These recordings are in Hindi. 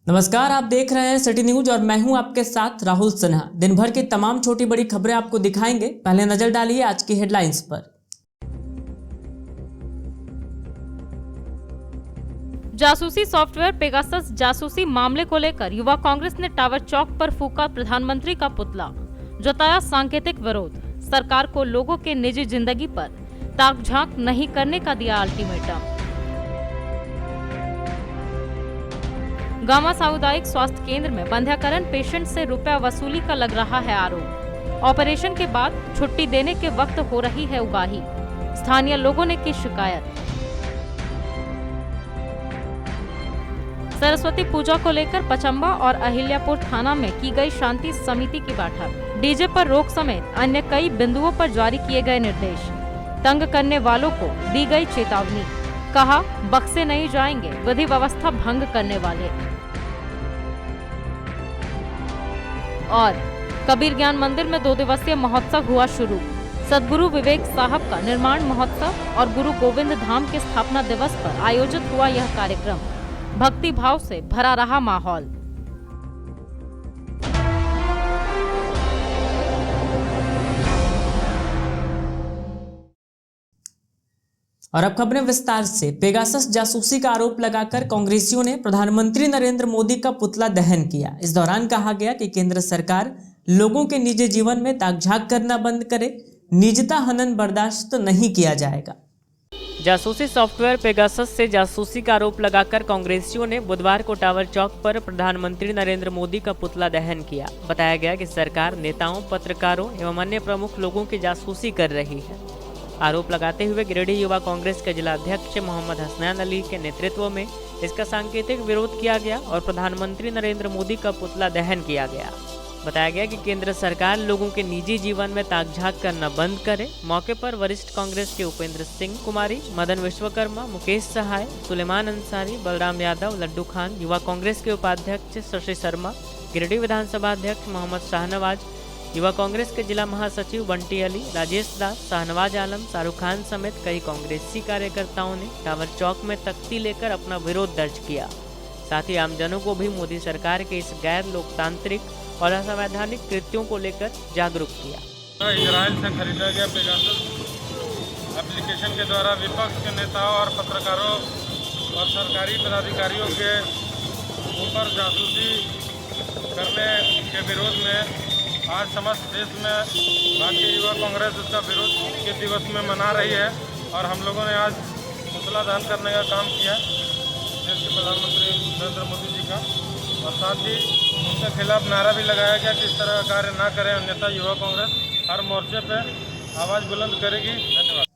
नमस्कार, आप देख रहे हैं सिटी न्यूज और मैं हूं आपके साथ राहुल सिन्हा। दिन भर की तमाम छोटी बड़ी खबरें आपको दिखाएंगे। पहले नजर डालिए आज की हेडलाइंस पर। जासूसी सॉफ्टवेयर पेगासस जासूसी मामले को लेकर युवा कांग्रेस ने टावर चौक पर फूका प्रधानमंत्री का पुतला, जताया सांकेतिक विरोध। सरकार को लोगों के निजी जिंदगी पर ताक झांक नहीं करने का दिया अल्टीमेटम। गामा सामुदायिक स्वास्थ्य केंद्र में बंध्याकरण पेशेंट से रुपया वसूली का लग रहा है आरोप। ऑपरेशन के बाद छुट्टी देने के वक्त हो रही है उगाही, स्थानीय लोगों ने की शिकायत। सरस्वती पूजा को लेकर पचम्बा और अहिल्यापुर थाना में की गई शांति समिति की बैठक। डीजे पर रोक समेत अन्य कई बिंदुओं पर जारी किए गए निर्देश। तंग करने वालों को दी गई चेतावनी, कहा बख्शे नहीं जाएंगे विधि व्यवस्था भंग करने वाले। और कबीर ज्ञान मंदिर में 2 दिवसीय महोत्सव हुआ शुरू। सदगुरु विवेक साहब का निर्माण महोत्सव और गुरु गोविंद धाम के स्थापना दिवस पर आयोजित हुआ यह कार्यक्रम। भक्ति भाव से भरा रहा माहौल। और अब खबरें विस्तार से। पेगासस जासूसी का आरोप लगाकर कांग्रेसियों ने प्रधानमंत्री नरेंद्र मोदी का पुतला दहन किया। इस दौरान कहा गया कि केंद्र सरकार लोगों के निजी जीवन में ताकझाक करना बंद करे, निजता हनन बर्दाश्त नहीं किया जाएगा। जासूसी सॉफ्टवेयर पेगासस से जासूसी का आरोप लगाकर कांग्रेसियों ने बुधवार को टावर चौक पर प्रधानमंत्री नरेंद्र मोदी का पुतला दहन किया। बताया गया कि सरकार नेताओं, पत्रकारों एवं अन्य प्रमुख लोगों की जासूसी कर रही है। आरोप लगाते हुए गिरिडीह युवा कांग्रेस के जिला अध्यक्ष मोहम्मद हसनैन अली के नेतृत्व में इसका सांकेतिक विरोध किया गया और प्रधानमंत्री नरेंद्र मोदी का पुतला दहन किया गया। बताया गया कि केंद्र सरकार लोगों के निजी जीवन में ताकझाक करना बंद करे। मौके पर वरिष्ठ कांग्रेस के उपेंद्र सिंह कुमारी, मदन विश्वकर्मा, मुकेश सहाय, सुलेमान अंसारी, बलराम यादव, लड्डू खान, युवा कांग्रेस के उपाध्यक्ष शशि शर्मा, गिरिडीह विधानसभा अध्यक्ष मोहम्मद शाहनवाज, युवा कांग्रेस के जिला महासचिव बंटी अली, राजेश दास, शाहनवाज आलम, शाहरुख खान समेत कई कांग्रेसी कार्यकर्ताओं ने टावर चौक में तख्ती लेकर अपना विरोध दर्ज किया। साथ ही आमजनों को भी मोदी सरकार के इस गैर लोकतांत्रिक और असंवैधानिक कृत्यों को लेकर जागरूक किया। इजराइल से खरीदा गया पेगासस एप्लीकेशन के द्वारा विपक्ष के नेताओं और पत्रकारों और सरकारी पदाधिकारियों के ऊपर जासूसी करने के विरोध में आज समस्त देश में भारतीय युवा कांग्रेस उसका विरोध के दिवस में मना रही है। और हम लोगों ने आज पुतला दहन करने का काम किया देश के प्रधानमंत्री नरेंद्र मोदी जी का, और साथ ही उनके खिलाफ नारा भी लगाया गया कि इस तरह का कार्य ना करें। अन्यथा युवा कांग्रेस हर मोर्चे पे आवाज़ बुलंद करेगी। धन्यवाद।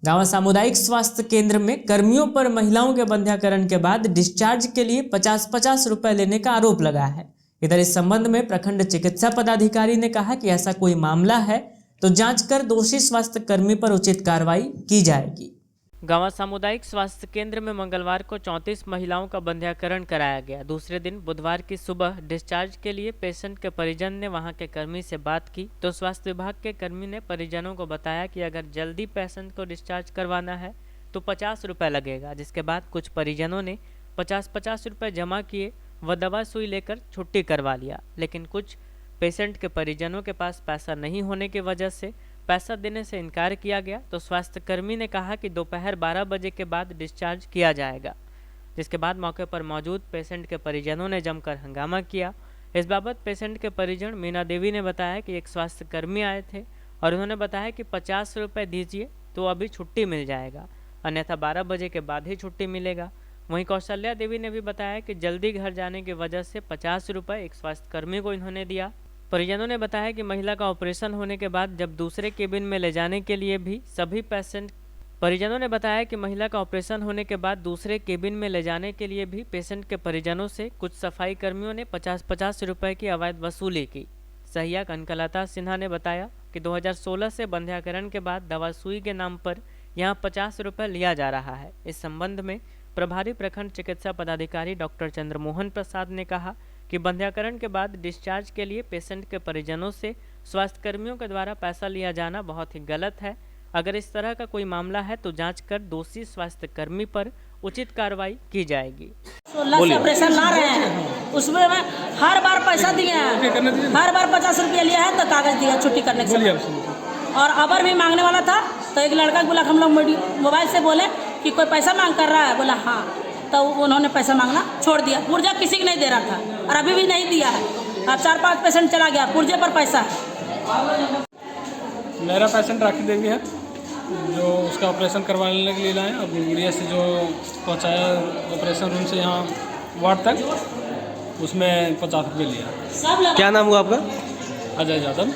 गामा सामुदायिक स्वास्थ्य केंद्र में कर्मियों पर महिलाओं के बंध्याकरण के बाद डिस्चार्ज के लिए 50-50 रुपए लेने का आरोप लगा है। इधर इस संबंध में प्रखंड चिकित्सा पदाधिकारी ने कहा कि ऐसा कोई मामला है तो जांच कर दोषी स्वास्थ्य कर्मी पर उचित कार्रवाई की जाएगी। गांवा सामुदायिक स्वास्थ्य केंद्र में मंगलवार को 34 महिलाओं का बंध्याकरण कराया गया। दूसरे दिन बुधवार की सुबह डिस्चार्ज के लिए पेशेंट के परिजन ने वहां के कर्मी से बात की तो स्वास्थ्य विभाग के कर्मी ने परिजनों को बताया कि अगर जल्दी पेशेंट को डिस्चार्ज करवाना है तो 50 रुपये लगेगा। जिसके बाद कुछ परिजनों ने 50-50 रुपये जमा किए व दवा सुई लेकर छुट्टी करवा लिया। लेकिन कुछ पेशेंट के परिजनों के पास पैसा नहीं होने की वजह से पैसा देने से इनकार किया गया तो स्वास्थ्य कर्मी ने कहा कि दोपहर 12 बजे के बाद डिस्चार्ज किया जाएगा। जिसके बाद मौके पर मौजूद पेशेंट के परिजनों ने जमकर हंगामा किया। इस बाबत पेशेंट के परिजन मीना देवी ने बताया कि एक स्वास्थ्य कर्मी आए थे और उन्होंने बताया कि 50 रुपये दीजिए तो अभी छुट्टी मिल जाएगा, अन्यथा 12 बजे के बाद ही छुट्टी मिलेगा। वहीं कौशल्या देवी ने भी बताया कि जल्दी घर जाने की वजह से 50 रुपये एक स्वास्थ्य कर्मी को इन्होंने दिया। परिजनों ने बताया कि महिला का ऑपरेशन होने के बाद जब दूसरे केबिन में ले जाने के लिए भी सभी पेशेंट के परिजनों से कुछ सफाई कर्मियों ने 50-50 रुपये की अवैध वसूली की। सहायक कनकलता सिन्हा ने बताया कि 2016 से बंध्याकरण के बाद दवा सुई के नाम पर यहां 50 रुपये लिया जा रहा है। इस संबंध में प्रभारी प्रखंड चिकित्सा पदाधिकारी डॉक्टर चंद्रमोहन प्रसाद ने कहा कि बंध्याकरण के बाद डिस्चार्ज के लिए पेशेंट के परिजनों से स्वास्थ्य कर्मियों के द्वारा पैसा लिया जाना बहुत ही गलत है। अगर इस तरह का कोई मामला है तो जांच कर दोषी स्वास्थ्य कर्मी पर उचित कार्रवाई की जाएगी। 16 से ऑपरेशन ला रहे हैं, उसमें मैं हर बार पैसा दिए हैं, हर बार 50 रुपया लिया है तो कागज दिया छुट्टी करने के समय। और अबर भी मांगने वाला था तो एक लड़का बोला हम लोग मोबाइल से बोले कि कोई पैसा मांग कर रहा है, बोला हाँ, तो उन्होंने पैसा मांगना छोड़ दिया। पुर्जा किसी को नहीं दे रहा था और अभी भी नहीं दिया है। अब 4-5 पेशेंट चला गया, पुर्जे पर पैसा है। मेरा पेशेंट राखी देवी है जो उसका ऑपरेशन करवाने के लिए लाए। अब उड़िया से जो पहुंचाया ऑपरेशन रूम से यहाँ वार्ड तक, उसमें 50 रुपये लिया। क्या नाम हुआ आपका? अजय यादव।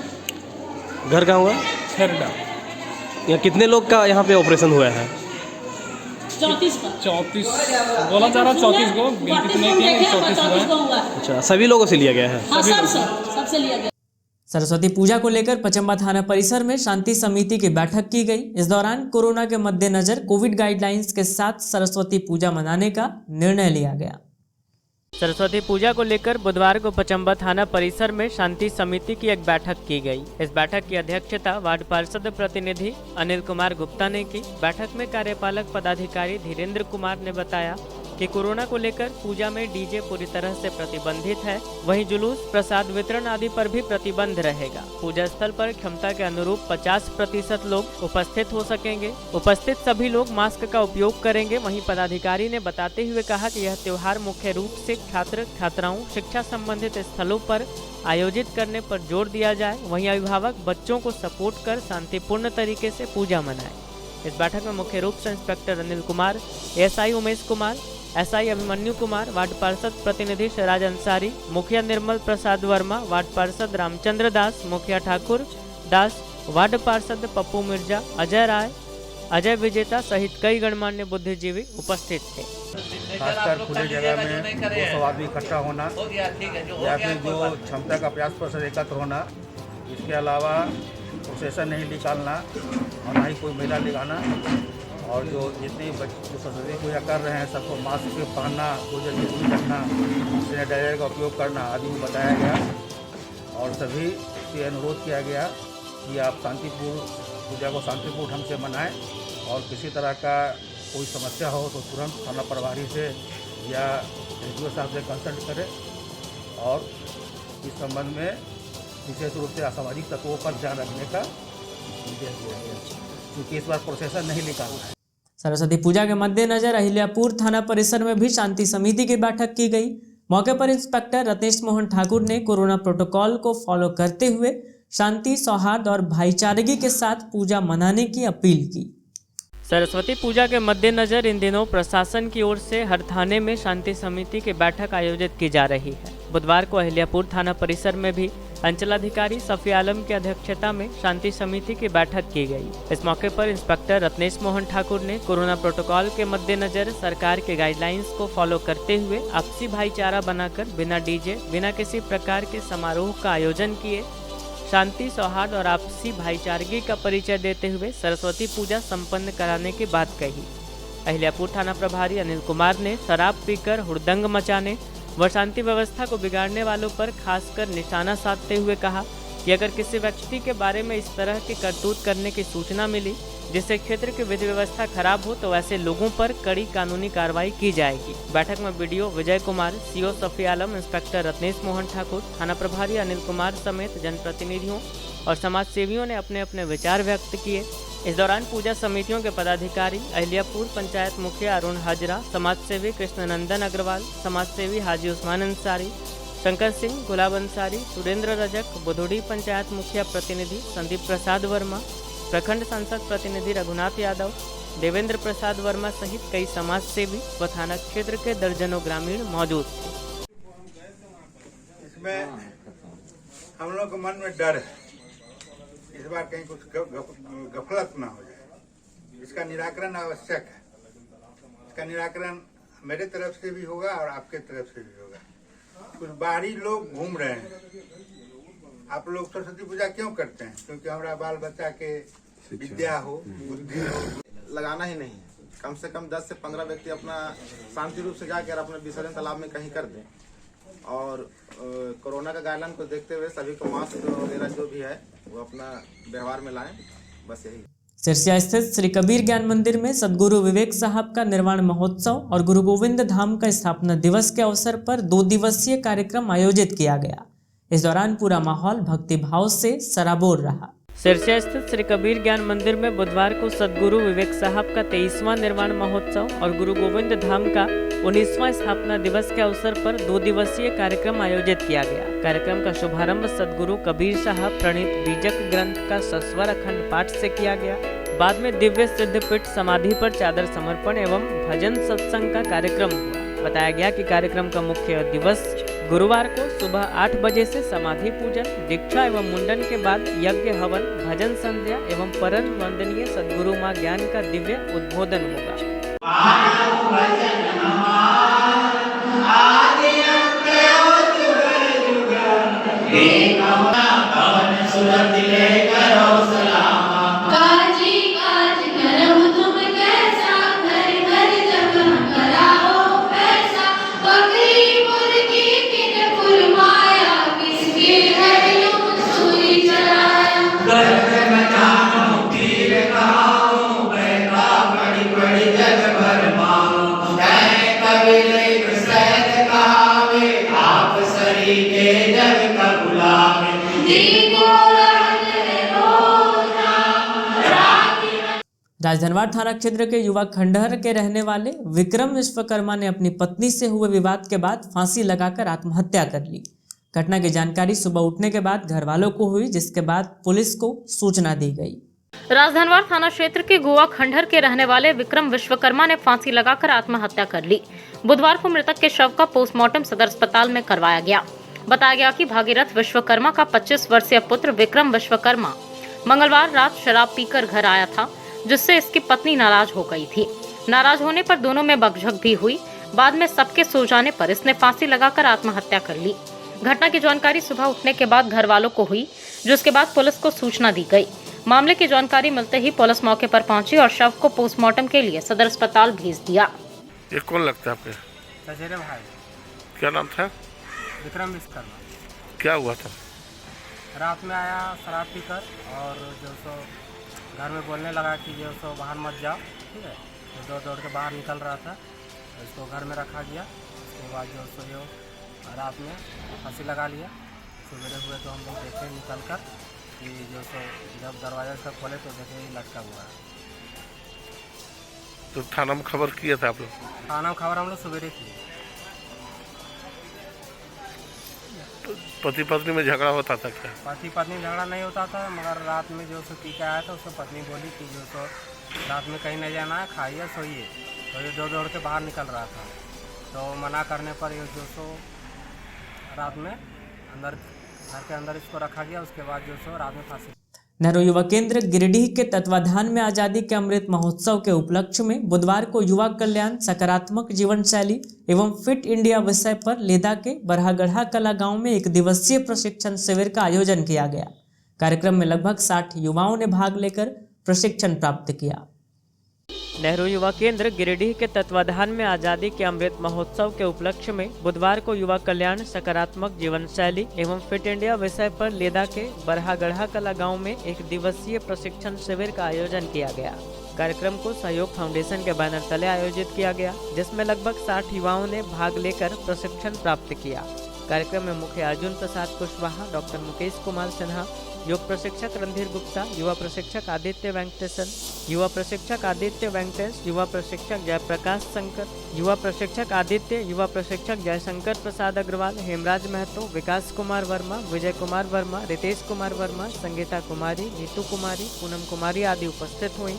घर कहाँ हुआ? खेरडा। यहाँ कितने लोग का यहाँ पे ऑपरेशन हुआ है? 34 बोला जा रहा 34 को, बिल कितने के 34 हुआ है। अच्छा, सभी लोगों से लिया गया है? हाँ, सबसे लिया गया। सरस्वती पूजा को लेकर पचम्बा थाना परिसर में शांति समिति की बैठक की गई। इस दौरान कोरोना के मद्देनजर कोविड गाइडलाइंस के साथ सरस्वती पूजा मनाने का निर्णय लिया गया। सरस्वती पूजा को लेकर बुधवार को पचम्बा थाना परिसर में शांति समिति की एक बैठक की गई। इस बैठक की अध्यक्षता वार्ड पार्षद प्रतिनिधि अनिल कुमार गुप्ता ने की। बैठक में कार्यपालक पदाधिकारी धीरेन्द्र कुमार ने बताया कि कोरोना को लेकर पूजा में डीजे पूरी तरह से प्रतिबंधित है, वहीं जुलूस, प्रसाद वितरण आदि पर भी प्रतिबंध रहेगा। पूजा स्थल पर क्षमता के अनुरूप 50% लोग उपस्थित हो सकेंगे। उपस्थित सभी लोग मास्क का उपयोग करेंगे। वहीं पदाधिकारी ने बताते हुए कहा कि यह त्योहार मुख्य रूप से छात्र छात्राओं, शिक्षा संबंधित स्थलों पर आयोजित करने पर जोर दिया जाए। वहीं अभिभावक बच्चों को सपोर्ट कर शांतिपूर्ण तरीके से पूजा मनाए। इस बैठक में मुख्य रूप से inspector Anil Kumar, SI Umesh Kumar, SI Abhimanyu Kumar, ward पार्षद प्रतिनिधि शराज अंसारी, मुखिया निर्मल प्रसाद वर्मा, वार्ड पार्षद रामचंद्र दास, मुखिया ठाकुर दास, वार्ड पार्षद पप्पू मिर्जा, अजय राय, अजय विजेता सहित कई गणमान्य बुद्धिजीवी उपस्थित थे। खासकर खुले जगह में 200 आदमी इकट्ठा होना या फिर जो क्षमता का 50% एकत्र होना, इसके अलावा प्रोसेसन नहीं निकालना और ना ही कोई मेला लगाना, और जो जितने बच्चे जो सरस्वती पूजा कर रहे हैं सबको मास्क पहनना, 2 गज की दूरी रखना, सैनिटाइजर का उपयोग करना आदि भी बताया गया। और सभी से अनुरोध किया गया कि आप शांतिपूर्ण पूजा को शांतिपूर्ण ढंग से मनाएं और किसी तरह का कोई समस्या हो तो तुरंत थाना प्रभारी से या एसडीओ साहब से कंसल्ट करें। और इस संबंध में विशेष रूप से असामाजिक तत्वों पर ध्यान रखने का निर्देश दिया गया, क्योंकि इस बार प्रोसेसन नहीं निकालना है। सरस्वती पूजा के मद्देनजर अहिल्यापुर थाना परिसर में भी शांति समिति की बैठक की गई। मौके पर इंस्पेक्टर रत्नेश मोहन ठाकुर ने कोरोना प्रोटोकॉल को फॉलो करते हुए शांति, सौहार्द और भाईचारगी के साथ पूजा मनाने की अपील की। सरस्वती पूजा के मद्देनजर इन दिनों प्रशासन की ओर से हर थाने में शांति समिति की बैठक आयोजित की जा रही है। बुधवार को अहिल्यापुर थाना परिसर में भी अंचलाधिकारी सफी आलम की अध्यक्षता में शांति समिति की बैठक की गई। इस मौके पर इंस्पेक्टर रत्नेश मोहन ठाकुर ने कोरोना प्रोटोकॉल के मद्देनजर सरकार के गाइडलाइंस को फॉलो करते हुए आपसी भाईचारा बनाकर बिना डीजे, बिना किसी प्रकार के समारोह का आयोजन किए शांति, सौहार्द और आपसी भाईचारगी का परिचय देते हुए सरस्वती पूजा संपन्न कराने की बात कही। अहिल्यापुर थाना प्रभारी अनिल कुमार ने शराब पीकर हुड़दंग मचाने व शांति व्यवस्था को बिगाड़ने वालों पर खासकर निशाना साधते हुए कहा कि अगर किसी व्यक्ति के बारे में इस तरह की करतूत करने की सूचना मिली जिससे क्षेत्र की विधि व्यवस्था खराब हो तो ऐसे लोगों पर कड़ी कानूनी कार्रवाई की जाएगी। बैठक में बीडीओ विजय कुमार, सीओ सफी आलम, इंस्पेक्टर रत्नेश मोहन ठाकुर, थाना प्रभारी अनिल कुमार समेत जनप्रतिनिधियों और समाज सेवियों ने अपने अपने विचार व्यक्त किए। इस दौरान पूजा समितियों के पदाधिकारी अहिल्यापुर पंचायत मुखिया अरुण हाजरा, समाज सेवी कृष्णनंदन अग्रवाल, समाज सेवी हाजी उस्मान अंसारी, शंकर सिंह, गुलाब अंसारी, सुरेंद्र रजक, बुधोड़ी पंचायत मुखिया प्रतिनिधि संदीप प्रसाद वर्मा, प्रखंड सांसद प्रतिनिधि रघुनाथ यादव, देवेंद्र प्रसाद वर्मा सहित कई समाज सेवी व थाना क्षेत्र के दर्जनों ग्रामीण मौजूद थे। इसमें हम लोग के मन में डर है इस बार कहीं कुछ गफलत ना हो जाए। इसका निराकरण आवश्यक है। इसका निराकरण मेरे तरफ से भी होगा और आपके तरफ से भी होगा। कुछ बाहरी लोग घूम रहे हैं। आप लोग सरस्वती पूजा क्यों करते हैं? क्योंकि हमारा बाल बच्चा के विद्या हो, बुद्धि हो। लगाना ही नहीं, कम से कम 10 से 15 व्यक्ति अपना शांति रूप से जाकर अपने विसर्जन तालाब में कहीं कर दें। और कोरोना का गाइडलाइन को देखते हुए सभी को मास्क वगैरह जो भी है वो अपना व्यवहार में लाएं, बस यही। सिरसिया स्थित श्री कबीर ज्ञान मंदिर में सदगुरु विवेक साहब का निर्वाण महोत्सव और गुरु गोविंद धाम का स्थापना दिवस के अवसर पर 2 दिवसीय कार्यक्रम आयोजित किया गया। इस दौरान पूरा माहौल भक्ति भाव से सराबोर रहा। सिरसिया स्थित श्री कबीर ज्ञान मंदिर में बुधवार को सदगुरु विवेक साहब का 23वां निर्वाण महोत्सव और गुरु गोविंद धाम का 19वां स्थापना दिवस के अवसर पर 2 दिवसीय कार्यक्रम आयोजित किया गया। कार्यक्रम का शुभारंभ सदगुरु कबीर साहब प्रणीत बीजक ग्रंथ का सस्वर अखंड पाठ से किया गया। बाद में दिव्य सिद्धपीठ समाधि पर चादर समर्पण एवं भजन सत्संग का कार्यक्रम हुआ। बताया गया कि कार्यक्रम का मुख्य दिवस गुरुवार को सुबह 8 बजे से समाधि पूजन, दीक्षा एवं मुंडन के बाद यज्ञ हवन, भजन संध्या एवं परम वंदनीय सदगुरु मां ज्ञान का दिव्य उद्बोधन होगा। राजधनवार थाना क्षेत्र के युवा खंडहर के रहने वाले विक्रम विश्वकर्मा ने अपनी पत्नी से हुए विवाद के बाद फांसी लगाकर आत्महत्या कर ली। घटना की जानकारी सुबह उठने के बाद घर वालों को हुई, जिसके बाद पुलिस को सूचना दी गई। राजधनवार थाना क्षेत्र के गोवा खंडहर के रहने वाले विक्रम विश्वकर्मा ने फांसी लगाकर आत्महत्या कर ली। बुधवार को मृतक के शव का पोस्टमार्टम सदर अस्पताल में करवाया गया। बताया गया कि भागीरथ विश्वकर्मा का 25 वर्षीय पुत्र विक्रम विश्वकर्मा मंगलवार रात शराब पीकर घर आया था, जिससे इसकी पत्नी नाराज हो गई थी। नाराज होने पर दोनों में बकझक भी हुई। बाद में सबके सो जाने पर इसने फांसी लगाकर आत्महत्या कर ली। घटना की जानकारी सुबह उठने के बाद घर वालों को हुई, जिसके बाद पुलिस को सूचना दी गई। मामले की जानकारी मिलते ही पुलिस मौके पर पहुंची और शव को पोस्टमार्टम के लिए सदर अस्पताल भेज दिया। ये कौन लगता है आपके? सचेरे भाई। क्या नाम था? विक्रम विश्वकर्मा। क्या हुआ था? रात में आया शराब पीकर और जो सो घर में बोलने लगा कि जो सो बाहर मत जाओ, ठीक है। तो दौड़ के बाहर निकल रहा था, इसको घर में रखा गया। उसके बाद जो सो यो रात में फांसी लगा लिया। सवेरे हुए तो हम लोग देखे निकल कर कि जो सो जब दरवाजा से खोले तो देखे लटका हुआ है। तो थाना में खबर किया था आप लोग? थाना में खबर हम लोग सवेरे किए। तो पति पत्नी में झगड़ा होता था क्या? पति पत्नी झगड़ा नहीं होता था, मगर रात में जो सो पी के आया था, उसको पत्नी बोली कि जो सो रात में कहीं नहीं जाना है, खाइए सोइए। तो ये दौड़ के बाहर निकल रहा था, तो मना करने पर ये जो सो रात में अंदर घर के अंदर इसको रखा गया। उसके बाद जो सो रात में फांसी। नेहरू युवा केंद्र गिरिडीह के तत्वाधान में आजादी के अमृत महोत्सव के उपलक्ष्य में बुधवार को युवा कल्याण, सकारात्मक जीवन शैली एवं फिट इंडिया विषय पर लेदा के बरहागढ़ा कला गांव में 1 दिवसीय प्रशिक्षण शिविर का आयोजन किया गया। कार्यक्रम में लगभग 60 युवाओं ने भाग लेकर प्रशिक्षण प्राप्त किया। नेहरू युवा केंद्र गिरिडीह के तत्वाधान में आजादी के अमृत महोत्सव के उपलक्ष्य में बुधवार को युवा कल्याण, सकारात्मक जीवन शैली एवं फिट इंडिया विषय पर लेदा के बरहागढ़ा कला गांव में 1 दिवसीय प्रशिक्षण शिविर का आयोजन किया गया। कार्यक्रम को सहयोग फाउंडेशन के बैनर तले आयोजित किया गया, जिसमें लगभग 60 युवाओं ने भाग लेकर प्रशिक्षण प्राप्त किया। कार्यक्रम में मुख्य अर्जुन प्रसाद कुशवाहा, डॉक्टर मुकेश कुमार सिन्हा, योग प्रशिक्षक रणधीर गुप्ता, युवा प्रशिक्षक आदित्य वेंकटेशन, युवा प्रशिक्षक आदित्य वेंकटेश, युवा प्रशिक्षक जयप्रकाश शंकर, युवा प्रशिक्षक आदित्य, युवा प्रशिक्षक जयशंकर प्रसाद अग्रवाल, हेमराज महतो, विकास कुमार वर्मा, विजय कुमार वर्मा, रितेश कुमार वर्मा, संगीता कुमारी, नीतू कुमारी, पूनम कुमारी आदि उपस्थित हुई।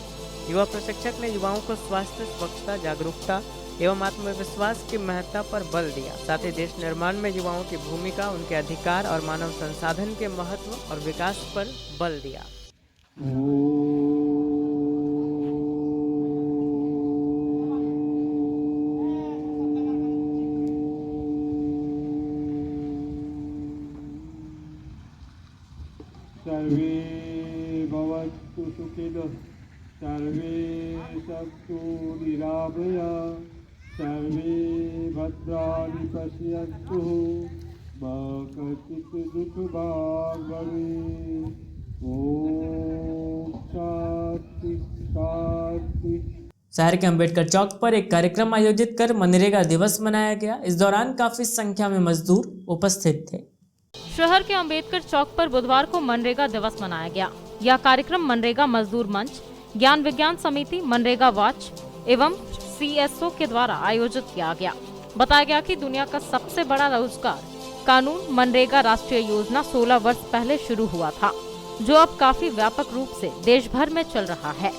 युवा प्रशिक्षक ने युवाओं को स्वास्थ्य, स्वच्छता, जागरूकता एवं आत्मविश्वास की महत्ता पर बल दिया। साथ ही देश निर्माण में युवाओं की भूमिका, उनके अधिकार और मानव संसाधन के महत्व और विकास पर बल दिया। सर्वे भवन्तु सुखिनः, सर्वे सन्तु निरामयाः, सर्वे भद्राणि पश्यन्तु मा कश्चित् दुःखभाग् भवेत्। ओम शांति शांति। शहर के अंबेडकर चौक पर एक कार्यक्रम आयोजित कर मनरेगा दिवस मनाया गया। इस दौरान काफी संख्या में मजदूर उपस्थित थे। शहर के अंबेडकर चौक पर बुधवार को मनरेगा दिवस मनाया गया। यह कार्यक्रम मनरेगा मजदूर मंच, ज्ञान विज्ञान समिति, मनरेगा वॉच एवं CSO के द्वारा आयोजित किया गया। बताया गया कि दुनिया का सबसे बड़ा रोजगार कानून मनरेगा राष्ट्रीय योजना 16 वर्ष पहले शुरू हुआ था, जो अब काफी व्यापक रूप से देश भर में चल रहा है।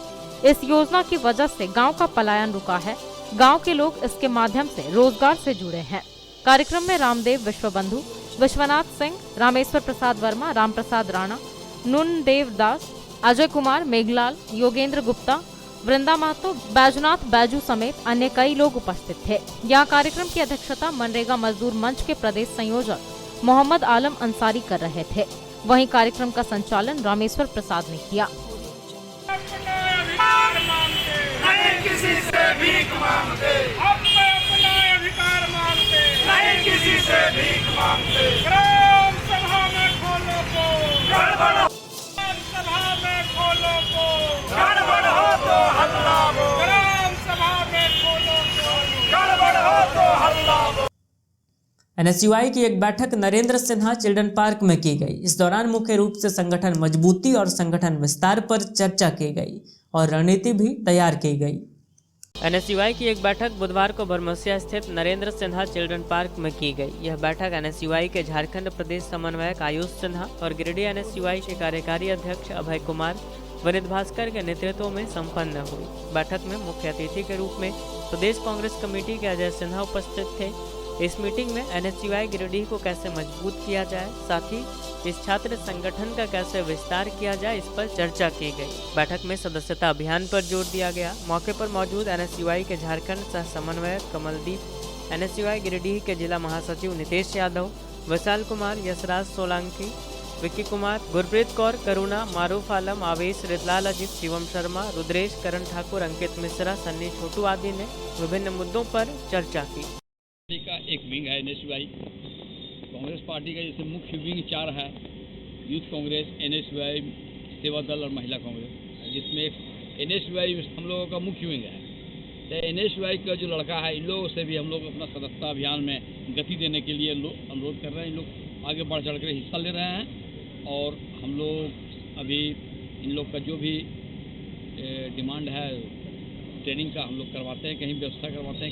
इस योजना की वजह से गांव का पलायन रुका है। गांव के लोग इसके माध्यम से रोजगार से जुड़े हैं। कार्यक्रम में रामदेव विश्वबंधु, विश्वनाथ सिंह, रामेश्वर प्रसाद वर्मा, राम प्रसाद राणा, नुन देव दास, अजय कुमार, मेघलाल, योगेंद्र गुप्ता, वृंदा महतो, बैजनाथ बैजू समेत अन्य कई लोग उपस्थित थे। यह कार्यक्रम की अध्यक्षता मनरेगा मजदूर मंच के प्रदेश संयोजक मोहम्मद आलम अंसारी कर रहे थे। वहीं कार्यक्रम का संचालन रामेश्वर प्रसाद ने किया। नहीं किसी से भीख मांगते, अपना अधिकार मांगते, नहीं किसी से भीख मांगते। ग्राम सभा में खोलो को गड़बड़, ग्राम सभा में खोलो को गड़बड़ हो तो हल्ला हो, ग्राम सभा में खोलो को गड़बड़ हो तो हल्ला हो। NSUI की एक बैठक नरेंद्र सिन्हा चिल्ड्रन पार्क में की गई। इस दौरान मुख्य रूप से संगठन मजबूती और संगठन विस्तार पर चर्चा की गई और रणनीति भी तैयार की गई। NSUI की एक बैठक बुधवार को भरमसिया स्थित नरेंद्र सिन्हा चिल्ड्रन पार्क में की गई। यह बैठक NSUI के झारखंड प्रदेश समन्वयक आयुष सिन्हा और गिरिडीह NSUI के कार्यकारी अध्यक्ष अभय कुमार वनित भास्कर के नेतृत्व में संपन्न हुई। बैठक में मुख्य अतिथि के रूप में प्रदेश कांग्रेस कमेटी के अजय सिन्हा उपस्थित थे। इस मीटिंग में NSUI गिरिडीह को कैसे मजबूत किया जाए, साथ ही इस छात्र संगठन का कैसे विस्तार किया जाए, इस पर चर्चा की गई। बैठक में सदस्यता अभियान पर जोर दिया गया। मौके पर मौजूद NSUI के झारखंड सह समन्वयक कमलदीप, NSUI गिरिडीह के जिला महासचिव नितेश यादव, विशाल कुमार, यशराज सोलंकी, विक्की कुमार, गुरप्रीत कौर, करुणा, मारूफ आलम, आवेश, रितलाल, अजीत, शिवम शर्मा, रुद्रेश, करण ठाकुर, अंकित मिश्रा, सन्नी छोटू आदि ने विभिन्न मुद्दों पर चर्चा की। का एक विंग है NSUI कांग्रेस पार्टी का, जैसे मुख्य विंग 4 है, यूथ कांग्रेस, NSUI सेवा दल और महिला कांग्रेस, जिसमें एक NSUI हम लोगों का मुख्य विंग है। तो NSUI का जो लड़का है, इन लोगों से भी हम लोग अपना सदस्यता अभियान में गति देने के लिए अनुरोध कर रहे हैं। इन लोग आगे बढ़ चढ़ कर हिस्सा ले रहे हैं और हम लोग अभी इन लोग का जो भी डिमांड है ट्रेनिंग का हम लोग करवाते हैं, कहीं व्यवस्था करवाते हैं,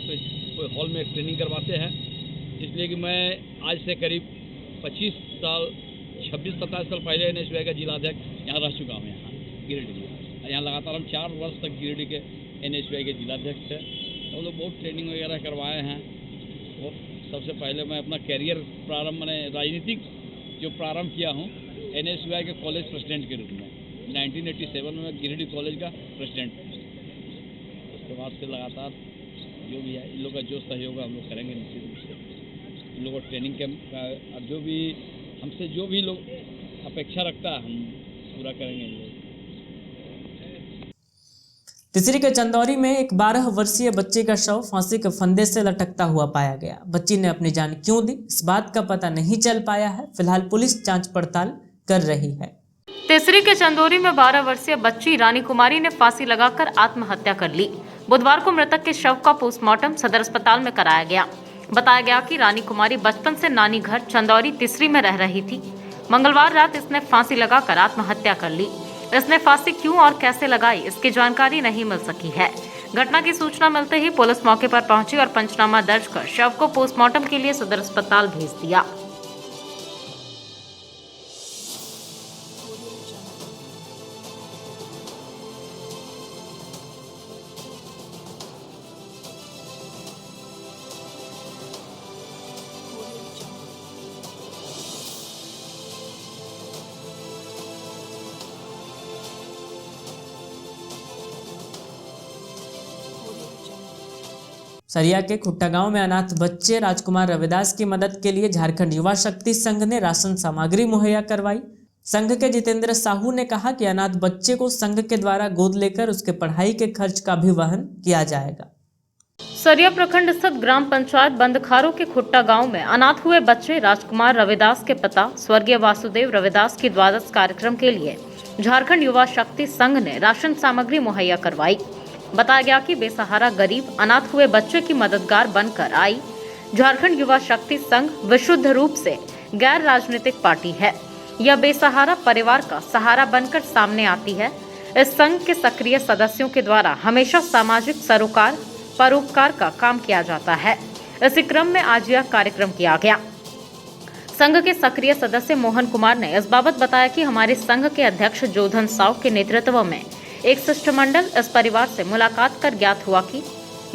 कोई हॉल में ट्रेनिंग करवाते हैं। इसलिए कि मैं आज से करीब 26-27 साल पहले NSUI का जिलाध्यक्ष यहाँ रह चुका हूँ, यहाँ गिरिडीह। यहाँ लगातार हम 4 वर्ष तक गिरिडीह के NSUI के जिलाध्यक्ष थे। हम लोग बहुत ट्रेनिंग वगैरह करवाए हैं। वो सबसे पहले मैं अपना कैरियर प्रारंभ, मैंने राजनीतिक जो प्रारंभ किया हूँ NSUI के कॉलेज प्रेसिडेंट के रूप में 1987 में गिरिडीह कॉलेज का प्रेसिडेंट। उसके बाद से लगातार जो भी है इन लोग का जो सहयोग हम लोग करेंगे निश्चित रूप से। इन लोगों को ट्रेनिंग का जो भी हमसे जो भी लोग अपेक्षा रखता है हम पूरा करेंगे इन लोग। तिसरी के चंदौरी में एक 12 वर्षीय बच्चे का शव फांसी के फंदे से लटकता हुआ पाया गया। बच्ची ने अपनी जान क्यों दी, इस बात का पता नहीं चल पाया है। फिलहाल पुलिस जांच पड़ताल कर रही है। तिसरी के चंदौरी में 12 वर्षीय बच्ची रानी कुमारी ने फांसी लगाकर आत्महत्या कर ली। बुधवार को मृतक के शव का पोस्टमार्टम सदर अस्पताल में कराया गया। बताया गया कि रानी कुमारी बचपन से नानी घर चंदौरी तिसरी में रह रही थी। मंगलवार रात इसने फांसी लगाकर आत्महत्या कर ली। इसने फांसी क्यों और कैसे लगाई, इसकी जानकारी नहीं मिल सकी है। घटना की सूचना मिलते ही पुलिस मौके पर पहुंची और पंचनामा दर्ज कर शव को पोस्टमार्टम के लिए सदर अस्पताल भेज दिया। सरिया के खुट्टा गांव में अनाथ बच्चे राजकुमार रविदास की मदद के लिए झारखंड युवा शक्ति संघ ने राशन सामग्री मुहैया करवाई। संघ के जितेंद्र साहू ने कहा कि अनाथ बच्चे को संघ के द्वारा गोद लेकर उसके पढ़ाई के खर्च का भी वहन किया जाएगा। सरिया प्रखंड स्थित ग्राम पंचायत बंदखारों के खुट्टा गांव में अनाथ हुए बच्चे राजकुमार रविदास के पिता स्वर्गीय वासुदेव रविदास की द्वादश कार्यक्रम के लिए झारखंड युवा शक्ति संघ ने राशन सामग्री मुहैया करवाई। बताया गया कि बेसहारा गरीब अनाथ हुए बच्चे की मददगार बनकर आई झारखंड युवा शक्ति संघ विशुद्ध रूप से गैर राजनीतिक पार्टी है। यह बेसहारा परिवार का सहारा बनकर सामने आती है। इस संघ के सक्रिय सदस्यों के द्वारा हमेशा सामाजिक सरोकार परोपकार का काम किया जाता है। इसी क्रम में आज यह कार्यक्रम किया गया। संघ के सक्रिय सदस्य मोहन कुमार ने इस बाबत बताया कि हमारे संघ के अध्यक्ष जोधन साव के नेतृत्व में एक शिष्टमंडल इस परिवार से मुलाकात कर ज्ञात हुआ कि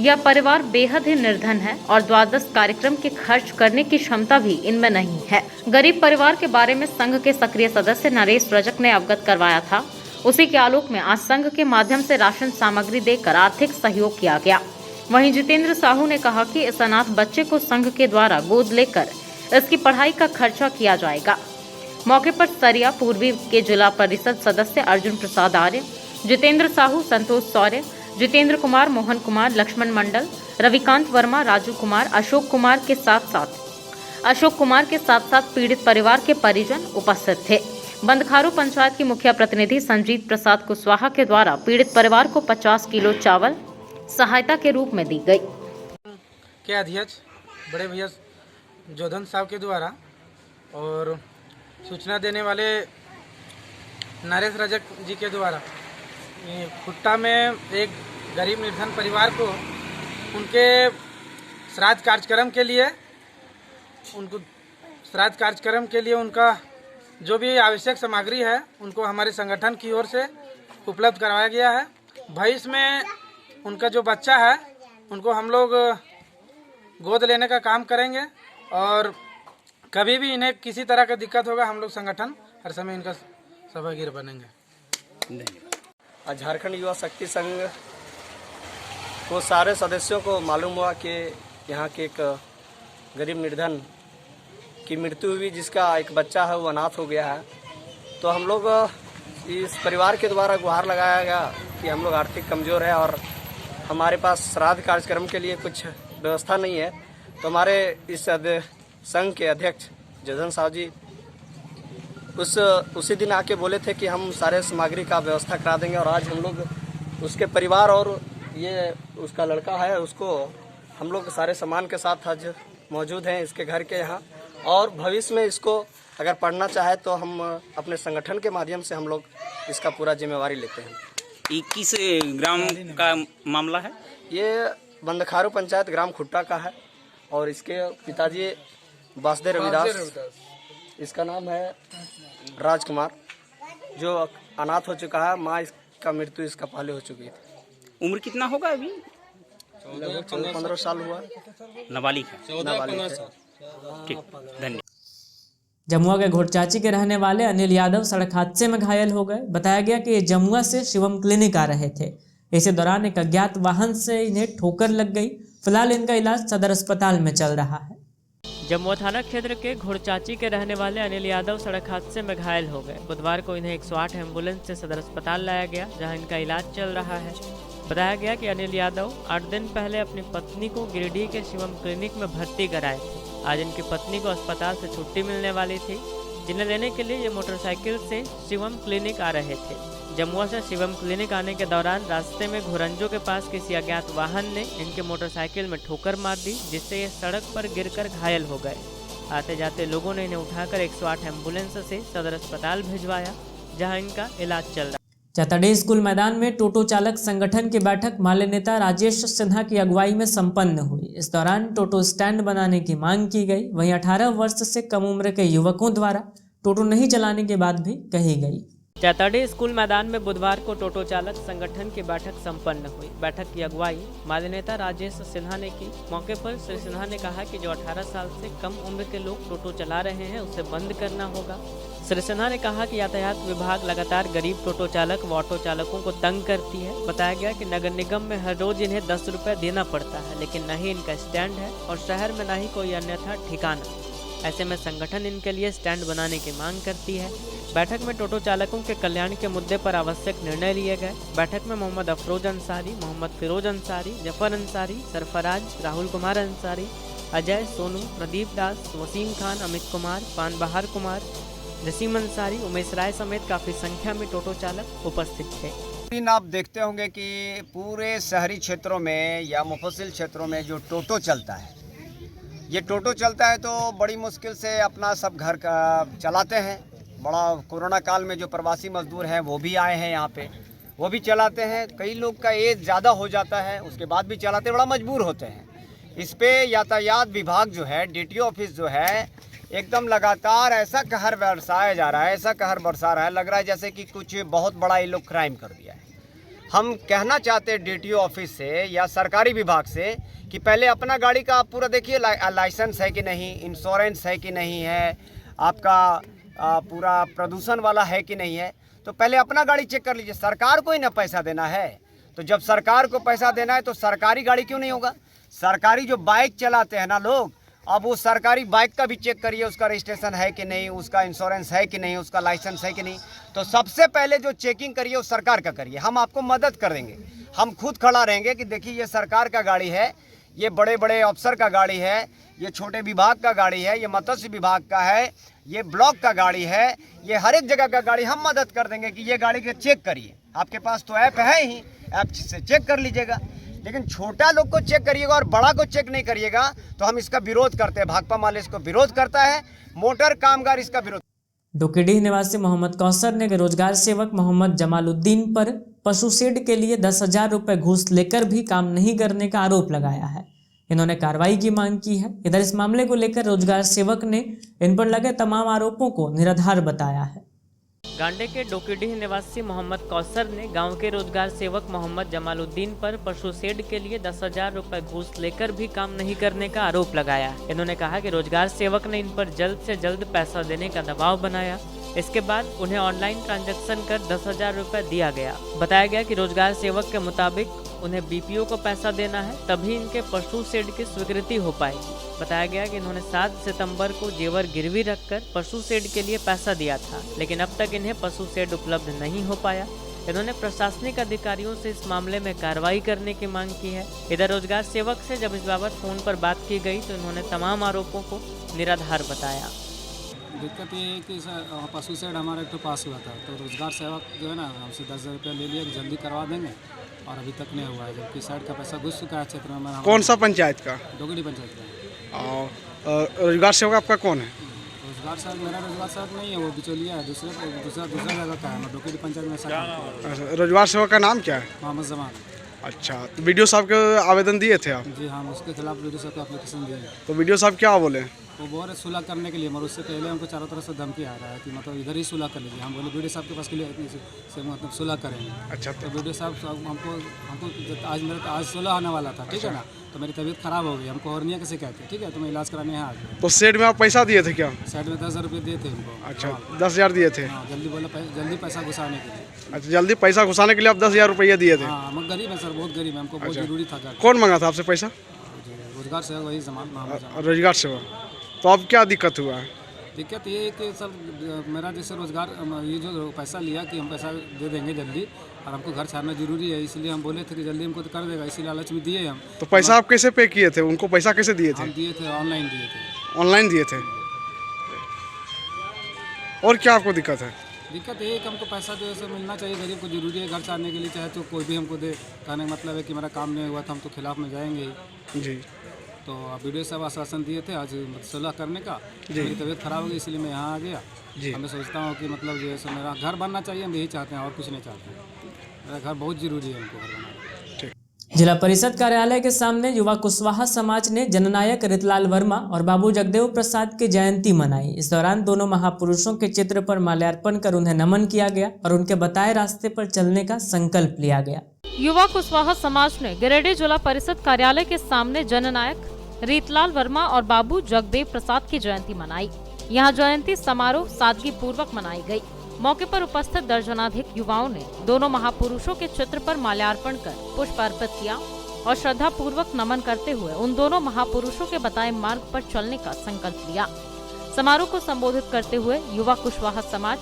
यह परिवार बेहद ही निर्धन है और द्वादश कार्यक्रम के खर्च करने की क्षमता भी इनमें नहीं है। गरीब परिवार के बारे में संघ के सक्रिय सदस्य नरेश रजक ने अवगत करवाया था। उसी के आलोक में आज संघ के माध्यम से राशन सामग्री देकर आर्थिक सहयोग किया गया। वहीं जितेंद्र साहू ने कहा कि इस अनाथ बच्चे को संघ के द्वारा गोद लेकर इसकी पढ़ाई का खर्चा किया जाएगा। मौके पर सरिया पूर्वी के जिला परिषद सदस्य अर्जुन प्रसाद आर्य, जितेंद्र साहू, संतोष सौर्य, जितेंद्र कुमार, मोहन कुमार, लक्ष्मण मंडल, रविकांत वर्मा, राजू कुमार, अशोक कुमार के साथ साथ पीड़ित परिवार के परिजन उपस्थित थे। बंदखारू पंचायत की मुखिया प्रतिनिधि संजीत प्रसाद कुशवाहा के द्वारा पीड़ित परिवार को 50 किलो चावल सहायता के रूप में दी गई। के अध्यक्ष बड़े भैया जोधन साहब के द्वारा और सूचना देने वाले नरेश रजक जी के द्वारा खुट्टा में एक गरीब निर्धन परिवार को उनके श्राद्ध कार्यक्रम के लिए उनका जो भी आवश्यक सामग्री है उनको हमारे संगठन की ओर से उपलब्ध करवाया गया है। भविष्य में उनका जो बच्चा है उनको हम लोग गोद लेने का काम करेंगे और कभी भी इन्हें किसी तरह का दिक्कत होगा हम लोग संगठन हर समय इनका सहभागी बनेंगे। झारखंड युवा शक्ति संघ को सारे सदस्यों को मालूम हुआ कि यहाँ के एक गरीब निर्धन की मृत्यु हुई, जिसका एक बच्चा है वो अनाथ हो गया है। तो हम लोग इस परिवार के द्वारा गुहार लगाया गया कि हम लोग आर्थिक कमज़ोर है और हमारे पास श्राद्ध कार्यक्रम के लिए कुछ व्यवस्था नहीं है। तो हमारे इस संघ के अध्यक्ष जोधन साहू जी उसी दिन आके बोले थे कि हम सारे सामग्री का व्यवस्था करा देंगे और आज हम लोग उसके परिवार और ये उसका लड़का है उसको हम लोग सारे सामान के साथ आज मौजूद हैं इसके घर के यहाँ। और भविष्य में इसको अगर पढ़ना चाहे तो हम अपने संगठन के माध्यम से हम लोग इसका पूरा जिम्मेवारी लेते हैं। ये किस ग्राम का मामला है? ये बंदखारू पंचायत ग्राम खुट्टा का है और इसके पिताजी वासुदेव रविदास, इसका नाम है राजकुमार, जो अनाथ हो चुका है। माँ इसका मृत्यु इसका पहले हो चुकी थी। उम्र कितना होगा अभी? लगभग 14-15 साल हुआ। नाबालिग है। ठीक, धन्यवाद। जमुआ के घोटचाची के रहने वाले अनिल यादव सड़क हादसे में घायल हो गए। बताया गया कि ये जमुआ से शिवम क्लिनिक आ रहे थे। इसी दौरान एक अज्ञात वाहन से इन्हें ठोकर लग गई। फिलहाल इनका इलाज सदर अस्पताल में चल रहा है। जमुआ थाना क्षेत्र के घोड़चाची के रहने वाले अनिल यादव सड़क हादसे में घायल हो गए। बुधवार को इन्हें 108 एम्बुलेंस से सदर अस्पताल लाया गया, जहां इनका इलाज चल रहा है। बताया गया कि अनिल यादव 8 दिन पहले अपनी पत्नी को गिरिडीह के शिवम क्लिनिक में भर्ती कराए थे। आज इनकी पत्नी को अस्पताल से छुट्टी मिलने वाली थी, जिन्हें लेने के लिए ये मोटरसाइकिल से शिवम क्लिनिक आ रहे थे। जमुआ से शिवम क्लिनिक आने के दौरान रास्ते में घोरंजो के पास किसी अज्ञात वाहन ने इनके मोटरसाइकिल में ठोकर मार दी, जिससे ये सड़क पर गिरकर घायल हो गए। आते जाते लोगों ने इन्हें उठाकर 108 एम्बुलेंस से सदर अस्पताल भिजवाया, जहां इनका इलाज चल रहा है। चतड़ी स्कूल मैदान में टोटो चालक संगठन की बैठक माले नेता राजेश सिन्हा की अगुवाई में संपन्न हुई। इस दौरान टोटो स्टैंड बनाने की मांग की गई। वहीं 18 वर्ष से कम उम्र के युवकों द्वारा टोटो नहीं चलाने की बात भी कही गई। चतड़ी स्कूल मैदान में बुधवार को टोटो चालक संगठन की बैठक संपन्न हुई। बैठक की अगुवाई माले नेता राजेश सिन्हा ने की। मौके पर श्री सिन्हा ने कहा कि जो 18 साल से कम उम्र के लोग टोटो चला रहे हैं उसे बंद करना होगा। श्री सिन्हा ने कहा कि यातायात विभाग लगातार गरीब टोटो चालक व ऑटो चालकों को तंग करती है। बताया गया कि नगर निगम में हर रोज इन्हें 10 रुपये देना पड़ता है, लेकिन न ही इनका स्टैंड है और शहर में न ही कोई अन्यथा ठिकाना। ऐसे में संगठन इनके लिए स्टैंड बनाने की मांग करती है। बैठक में टोटो चालकों के कल्याण के मुद्दे पर आवश्यक निर्णय लिए गए। बैठक में मोहम्मद अफरोज अंसारी, मोहम्मद फिरोज अंसारी, जफर अंसारी, सरफराज, राहुल कुमार अंसारी, अजय, सोनू, प्रदीप दास, वसीम खान, अमित कुमार, पान बहार कुमार, जसीम अंसारी, उमेश राय समेत काफी संख्या में टोटो चालक उपस्थित थे। आप देखते होंगे कि पूरे शहरी क्षेत्रों में या मुफस्सिल क्षेत्रों में जो टोटो चलता है, ये टोटो चलता है तो बड़ी मुश्किल से अपना सब घर का चलाते हैं। बड़ा कोरोना काल में जो प्रवासी मजदूर हैं वो भी आए हैं यहाँ पे, वो भी चलाते हैं। कई लोग का एज ज़्यादा हो जाता है, उसके बाद भी चलाते बड़ा मजबूर होते हैं। इस पे यातायात विभाग जो है, DTO ऑफिस जो है, एकदम लगातार ऐसा कहर बरसाया जा रहा है, ऐसा कहर बरसा रहा है, लग रहा है जैसे कि कुछ बहुत बड़ा ये लोग क्राइम कर दिया है। हम कहना चाहते हैं DTO ऑफिस से या सरकारी विभाग से कि पहले अपना गाड़ी का आप पूरा देखिए, लाइसेंस है कि नहीं, इंश्योरेंस है कि नहीं है, आपका पूरा प्रदूषण वाला है कि नहीं है, तो पहले अपना गाड़ी चेक कर लीजिए। सरकार को ही ना पैसा देना है, तो जब सरकार को पैसा देना है तो सरकारी गाड़ी क्यों नहीं होगा? सरकारी जो बाइक चलाते हैं ना लोग, अब वो सरकारी बाइक का भी चेक करिए, उसका रजिस्ट्रेशन है कि नहीं, उसका इंश्योरेंस है कि नहीं, उसका लाइसेंस है कि नहीं। तो सबसे पहले जो चेकिंग करिए वो सरकार का करिए। हम आपको मदद कर देंगे, हम खुद खड़ा रहेंगे कि देखिए ये सरकार का गाड़ी है, ये बड़े बड़े अफसर का गाड़ी है, ये छोटे विभाग का गाड़ी है, ये मत्स्य विभाग का है, ये ब्लॉक का गाड़ी है, ये हर एक जगह का गाड़ी। हम मदद कर देंगे कि ये गाड़ी के चेक करिए। आपके पास तो ऐप है ही, ऐप से चेक कर लीजिएगा। लेकिन छोटा लोग को चेक करिएगा और बड़ा को चेक नहीं करिएगा तो हम इसका विरोध करते हैं। भाकपा माले इसको विरोध करता है, मोटर कामगार इसका विरोध। डोकीडीह निवासी मोहम्मद कौसर ने रोजगार सेवक मोहम्मद जमालुद्दीन पर पशु शेड के लिए 10,000 रुपये घूस लेकर भी काम नहीं करने का आरोप लगाया है। इन्होंने कार्रवाई की मांग की है। इधर इस मामले को लेकर रोजगार सेवक ने इन पर लगे तमाम आरोपों को निराधार बताया है। गांडे के डोकीडीह निवासी मोहम्मद कौसर ने गांव के रोजगार सेवक मोहम्मद जमालुद्दीन पर पशु शेड के लिए 10,000 रुपये घूस लेकर भी काम नहीं करने का आरोप लगाया। इन्होंने कहा कि रोजगार सेवक ने इन पर जल्द से जल्द पैसा देने का दबाव बनाया। इसके बाद उन्हें ऑनलाइन ट्रांजैक्शन कर 10,000 रुपये दिया गया। बताया गया कि रोजगार सेवक के मुताबिक उन्हें BPO को पैसा देना है, तभी इनके पशु शेड की स्वीकृति हो पाएगी। बताया गया कि इन्होंने 7 सितंबर को जेवर गिरवी रखकर पशु शेड के लिए पैसा दिया था, लेकिन अब तक इन्हें पशु शेड उपलब्ध नहीं हो पाया। इन्होंने प्रशासनिक अधिकारियों से इस मामले में कार्रवाई करने की मांग की है। इधर रोजगार सेवक से जब इस बाबत फोन पर बात की गई तो इन्होंने तमाम आरोपों को निराधार बताया। दिक्कत ये है कि पशु शेड हमारा एक तो पास हुआ था, तो रोजगार सेवक जो है ना हमसे 10,000 रुपया ले लिया, जल्दी करवा देंगे, और अभी तक नहीं हुआ है, जबकि साइड का पैसा घुस चुका है क्षेत्र में। कौन सा पंचायत का? डोकीडीह पंचायत का। और रोजगार सेवक आपका कौन है? रोजगार सेवक मेरा रोजगार सेवक नहीं है, वो बिचौलिया है, दूसरा जगह का है। मैं डोकीडीह पंचायत में। रोजगार सेवक का नाम क्या है? मोहम्मद जमान। अच्छा, तो BDO साहब के आवेदन दिए थे आप? जी हाँ, उसके खिलाफ BDO साहब को एप्लीकेशन दिए। तो BDO साहब क्या बोले? वो बोल रहे सुलह करने के लिए, मगर उससे पहले हमको चारों तरफ से धमकी आ रहा है कि मतलब इधर ही सुलह कर लीजिए। हम बोले BDO साहब के पास के लिए से मतलब सुलह करेंगे। अच्छा, तो BDO साहब हमको आज सुलह आने वाला था, ठीक है ना, तो मेरी तबीयत खराब हो गई, हमको हर्निया कैसे कहते हैं, ठीक है, तो मैं इलाज कराने यहाँ आ गया। तो शेड में आप पैसा दिए थे क्या? शेड में 10,000 रुपये दिए थे उनको। अच्छा, 10,000 दिए थे? हाँ, जल्दी पैसा घुसाने के लिए। अच्छा, जल्दी पैसा घुसाने के लिए आप 10,000 रुपये दिए थे? हाँ, मैं गरीब है सर, बहुत गरीब है, हमको बहुत जरूरी था। कौन मंगा था आपसे पैसा? रोजगार सेवक, वही जमान। रोजगार सेवक। तो अब क्या दिक्कत हुआ है? दिक्कत ये है कि सर मेरा जैसे रोजगार, ये जो पैसा लिया कि हम पैसा दे देंगे जल्दी, और हमको घर छाड़ना जरूरी है, इसलिए हम बोले थे कि जल्दी हमको तो कर देगा, इसी लालच में दिए हम। तो पैसा आप कैसे पे किए थे? उनको पैसा कैसे दिए थे? हम दिए थे, ऑनलाइन दिए थे। ऑनलाइन दिए थे। और क्या आपको दिक्कत है? दिक्कत ये है कि हमको पैसा जो है मिलना चाहिए, गरीब को जरूरी है घर छाड़ने के लिए, चाहे तो कोई भी हमको दे। कहने का मतलब है कि मेरा काम नहीं हुआ था, हम तो खिलाफ में जाएंगे ही। जी। तो BDO साहब आश्वासन दिए थे आज सुलह करने का। मेरी तबीयत खराब हो गई, इसलिए मैं यहाँ आ गया। मैं सोचता हूँ कि मतलब जो है मेरा घर बनना चाहिए, हम यही चाहते हैं और कुछ नहीं चाहते हैं। मेरा घर बहुत जरूरी है हमको घर बनाना। जिला परिषद कार्यालय के सामने युवा कुशवाहा समाज ने जननायक रितलाल वर्मा और बाबू जगदेव प्रसाद की जयंती मनाई। इस दौरान दोनों महापुरुषों के चित्र पर माल्यार्पण कर उन्हें नमन किया गया और उनके बताए रास्ते पर चलने का संकल्प लिया गया। युवा कुशवाहा समाज ने गिरिडीह जिला परिषद कार्यालय के सामने जननायक रितलाल वर्मा और बाबू जगदेव प्रसाद की जयंती मनाई। यहाँ जयंती समारोह सादगी पूर्वक मनाई गई। मौके पर उपस्थित दर्जनाधिक युवाओं ने दोनों महापुरुषों के चित्र पर माल्यार्पण कर पुष्प अर्पित किया और श्रद्धा पूर्वक नमन करते हुए उन दोनों महापुरुषों के बताए मार्ग पर चलने का संकल्प लिया। समारोह को संबोधित करते हुए युवा कुशवाहा समाज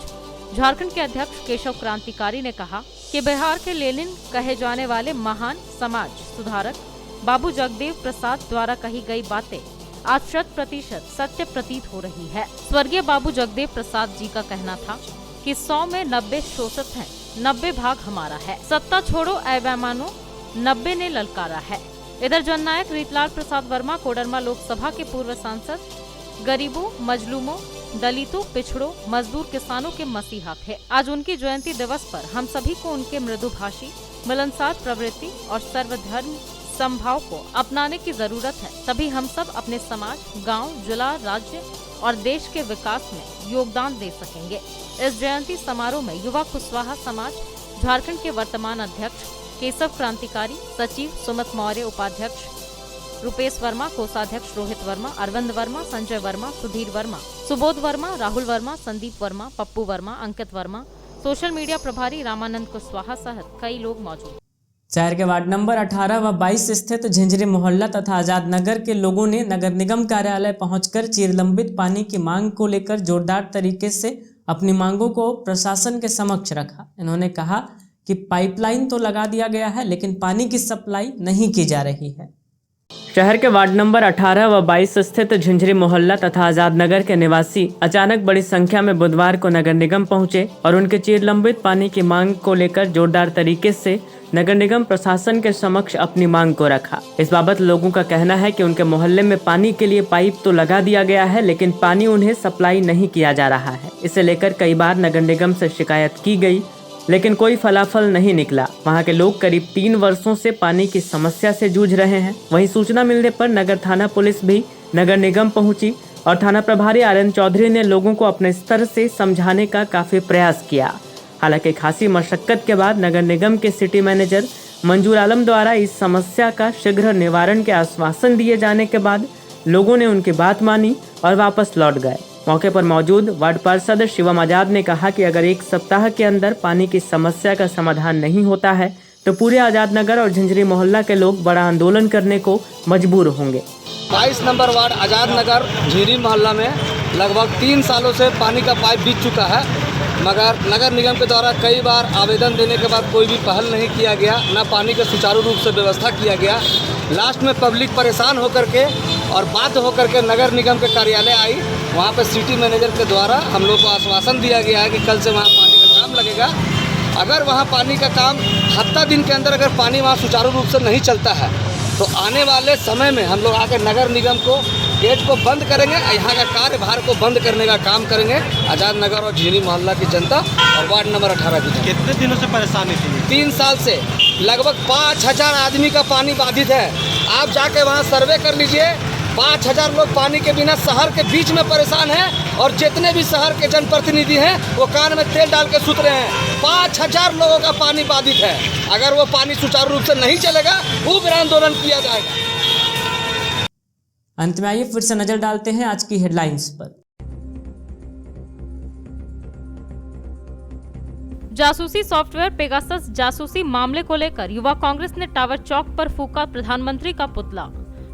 झारखंड के अध्यक्ष केशव क्रांतिकारी ने कहा कि बिहार के लेनिन कहे जाने वाले महान समाज सुधारक बाबू जगदेव प्रसाद द्वारा कही गई बातें आज 100% सत्य प्रतीत हो रही है। स्वर्गीय बाबू जगदेव प्रसाद जी का कहना था कि 100 में 90 शोषित हैं, 90 भाग हमारा है। सत्ता छोड़ो ऐ बेईमानो, 90 ने ललकारा है। इधर जननायक रीतलाल प्रसाद वर्मा कोडरमा लोकसभा के पूर्व सांसद, गरीबों, मजलूमों, दलितों, पिछड़ों, मजदूर, किसानों के मसीहा थे। आज उनकी जयंती दिवस पर हम सभी को उनके मृदुभाषी, मिलनसार प्रवृत्ति और सर्वधर्म समभाव को अपनाने की जरूरत है। तभी हम सब अपने समाज, गांव, जिला, राज्य और देश के विकास में योगदान दे सकेंगे। इस जयंती समारोह में युवा कुशवाहा समाज झारखंड के वर्तमान अध्यक्ष केशव क्रांतिकारी, सचिव सुमित मौर्य, उपाध्यक्ष रुपेश वर्मा, कोषाध्यक्ष रोहित वर्मा, अरविंद वर्मा, संजय वर्मा, सुधीर वर्मा, सुबोध वर्मा, राहुल वर्मा, संदीप वर्मा, पप्पू वर्मा, अंकित वर्मा, सोशल मीडिया प्रभारी रामानंद कुशवाहा सहित कई लोग मौजूद। शहर के वार्ड नंबर 18 व 22 स्थित झिंझरी मोहल्ला तथा आजाद नगर के लोगों ने नगर निगम कार्यालय पहुंचकर चिरलंबित पानी की मांग को लेकर जोरदार तरीके से अपनी मांगों को प्रशासन के समक्ष रखा। इन्होंने कहा कि पाइपलाइन तो लगा दिया गया है, लेकिन पानी की सप्लाई नहीं की जा रही है। शहर के वार्ड नंबर 18 व 22 स्थित झिंझरी मोहल्ला तथा आजाद नगर के निवासी अचानक बड़ी संख्या में बुधवार को नगर निगम पहुंचे और उनके चिरलंबित पानी की मांग को लेकर जोरदार तरीके से नगर निगम प्रशासन के समक्ष अपनी मांग को रखा। इस बाबत लोगों का कहना है कि उनके मोहल्ले में पानी के लिए पाइप तो लगा दिया गया है, लेकिन पानी उन्हें सप्लाई नहीं किया जा रहा है। इसे लेकर कई बार नगर निगम से शिकायत की गई, लेकिन कोई फलाफल नहीं निकला। वहां के लोग करीब 3 वर्षों से पानी की समस्या से जूझ रहे हैं। वहीं सूचना मिलने पर नगर थाना पुलिस भी नगर निगम पहुंची और थाना प्रभारी आर्यन चौधरी ने लोगों को अपने स्तर से समझाने का काफी प्रयास किया। हालांकि खासी मशक्कत के बाद नगर निगम के सिटी मैनेजर मंजूर आलम द्वारा इस समस्या का शीघ्र निवारण के आश्वासन दिए जाने के बाद लोगों ने उनकी बात मानी और वापस लौट गए। मौके पर मौजूद वार्ड पार्षद शिवम आजाद ने कहा कि अगर 1 सप्ताह के अंदर पानी की समस्या का समाधान नहीं होता है तो पूरे आजाद नगर और झिंझरी मोहल्ला के लोग बड़ा आंदोलन करने को मजबूर होंगे। 22 नंबर वार्ड आजाद नगर झिंझरी मोहल्ला में लगभग 3 सालों से पानी का पाइप बीत चुका है, मगर नगर निगम के द्वारा कई बार आवेदन देने के बाद कोई भी पहल नहीं किया गया, न पानी का सुचारू रूप से व्यवस्था किया गया। लास्ट में पब्लिक परेशान होकर के और बाध्य होकर के नगर निगम के कार्यालय आई। वहाँ पर सिटी मैनेजर के द्वारा हम लोग को आश्वासन दिया गया है कि कल से वहाँ पानी का काम लगेगा। अगर वहाँ पानी का काम हफ्ता दिन के अंदर अगर पानी वहाँ सुचारू रूप से नहीं चलता है तो आने वाले समय में हम लोग आकर नगर निगम को गेट को बंद करेंगे, यहाँ का कार्यभार को बंद करने का काम करेंगे। आजाद नगर और झिंझरी मोहल्ला की जनता और वार्ड नंबर 18 की। कितने दिनों से परेशानी थी? 3 साल से लगभग 5000 आदमी का पानी बाधित है। आप जाके वहाँ सर्वे कर लीजिए, 5000 लोग पानी के बिना शहर के बीच में परेशान हैं और जितने भी शहर के जनप्रतिनिधि हैं वो कान में तेल डाल के सुत रहे हैं। 5000 लोगों का पानी बाधित है। अगर वो पानी सुचारू रूप से नहीं चलेगा, उग्र आंदोलन किया जाएगा। अंत में आइए फिर से नजर डालते हैं आज की हेडलाइंस पर। जासूसी सॉफ्टवेयर पेगासस जासूसी मामले को लेकर युवा कांग्रेस ने टावर चौक पर फूका प्रधानमंत्री का पुतला,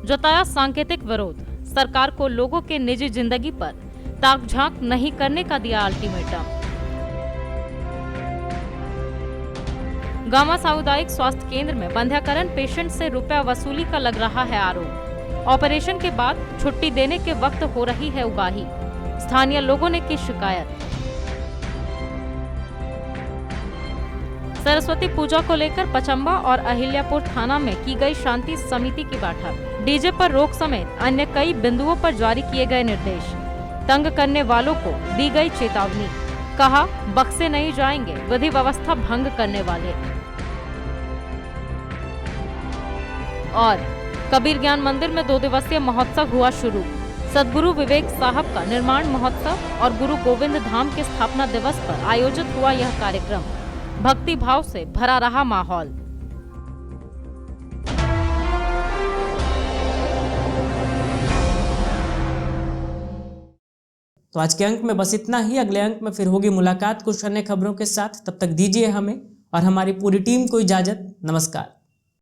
जताया सांकेतिक विरोध। सरकार को लोगों के निजी जिंदगी पर ताक झांक नहीं करने का दिया अल्टीमेटम। गामा सामुदायिक स्वास्थ्य केंद्र में बंध्याकरण पेशेंट से रुपया वसूली का लग रहा है आरोप। ऑपरेशन के बाद छुट्टी देने के वक्त हो रही है उगाही, स्थानीय लोगों ने की शिकायत। सरस्वती पूजा को लेकर पचम्बा और अहिल्यापुर थाना में की गई शांति समिति की बैठक। डीजे पर रोक समेत अन्य कई बिंदुओं पर जारी किए गए निर्देश। तंग करने वालों को दी गई चेतावनी, कहा बख्शे नहीं जाएंगे विधि व्यवस्था भंग करने वाले। और कबीर ज्ञान मंदिर में 2 दिवसीय महोत्सव हुआ शुरू। सदगुरु विवेक साहब का निर्माण महोत्सव और गुरु गोविंद धाम के स्थापना दिवस पर आयोजित हुआ यह कार्यक्रम। भक्ति भाव से भरा रहा माहौल। तो आज के अंक में बस इतना ही। अगले अंक में फिर होगी मुलाकात कुछ अन्य खबरों के साथ। तब तक दीजिए हमें और हमारी पूरी टीम को इजाजत। नमस्कार।